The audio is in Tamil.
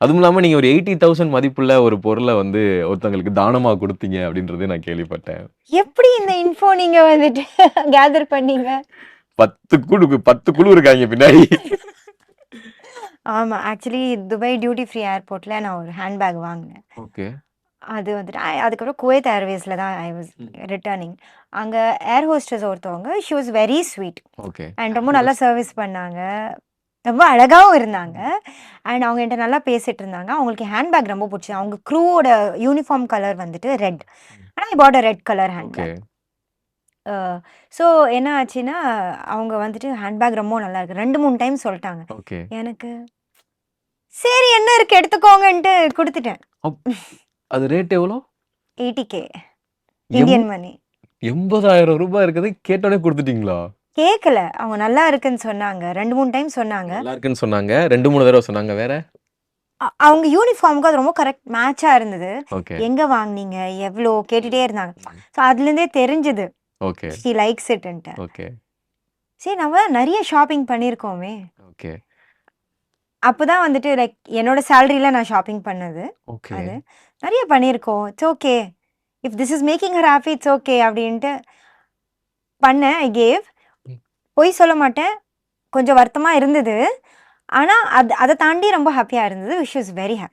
அதுவும் இல்லாம நீங்க ஒரு 80,000 மதிப்புள்ள ஒரு பொருள வந்து ஒருத்தங்களுக்கு தானமா குடுத்தீங்க அப்படின்றது நான் கேள்விப்பட்டேன். எப்படி இந்த இன்ஃபோ நீங்க வந்துட்டு கேதர் பண்ணீங்க? 10 குழு இருக்காய்ங்க பின்னாடி. ஆமா. ஆக்சுவலி துபாய் டியூட்டி ஃப்ரீ ஏர்போர்ட்ல நான் ஒரு ஹேண்ட்பேக் வாங்குனேன். ஓகே. அது வந்துட்டு அதுக்கப்புறம் குவைத் ஏர்வேஸ்ல தான் ஐ வாஸ் ம். ரிட்டர்னிங். அங்க ஏர் ஹோஸ்டஸ் ஒருத்தவங்க she was very sweet okay. And ரொம்ப நல்லா சர்வீஸ் பண்ணாங்க. ரொம்ப அழகாவும் இருந்தாங்க. அண்ட் அவங்க என்ட்ட நல்லா பேசிட்டு இருந்தாங்க. அவங்களுக்கு ஹேண்ட்பேக் ரொம்ப புடிச்சது. அவங்க க்ரூவோட யூனிஃபார்ம் கலர் வந்துட்டு ரெட். ஆனா ஐ பாட் அ ரெட் கலர் ஓகே. ஹேண்ட்பேக். அ ஸோ என்ன ஆச்சுன்னா, அவங்க வந்துட்டு ஹேண்ட்பேக் ரொம்ப நல்லா இருக்கு. 2, 3 டைம் சொல்ட்டாங்க. ஓகே. எனக்கு சரி என்ன இருக்கு எடுத்துக்கோங்கன்ட்டு குடுத்துட்டேன். அப் அது ரேட் எவ்வளோ? 80K M Indian money. ரூ. 80,000 இருக்குது. கேட்டோனே குடுத்துட்டீங்களா? கேட்கல. அவங்க நல்லா இருக்குன்னு சொன்னாங்க. 2, 3 டைம் சொன்னாங்க. நல்லா இருக்குன்னு சொன்னாங்க. 2, 3 தடவ சொன்னாங்க. வேற? அவங்க யூனிஃபார்ம்க்கு அது ரொம்ப கரெக்ட் மேட்சா இருந்தது. ஓகே. எங்க வாங்குனீங்க? எவ்ளோ? கேட்டுட்டே ம். இருந்தாங்க. ம். ஸோ அதுலேருந்தே தெரிஞ்சது. ஓகே. ஷி லைக்ஸ் இட்ன்ட்டு. ஓகே. சரி நம்ம நெறைய ஷாப்பிங் பண்ணியிருக்கோமே! ஓகே. அப்பதான் வந்துட்டு லைக் என்னோட சேலரில நான் ஷாப்பிங் பண்ணது. ஓகே. அது. நெறைய பண்ணியிருக்கோம். It's okay. If this is making her happy it's okay அப்டின்ட்டு பண்ணேன். I gave. ம். பொய் சொல்ல மாட்டேன். கொஞ்சம் வருத்தமா இருந்தது. ஆனா அத தாண்டி ரொம்ப ஹேப்பியா இருந்தது. She was very happy.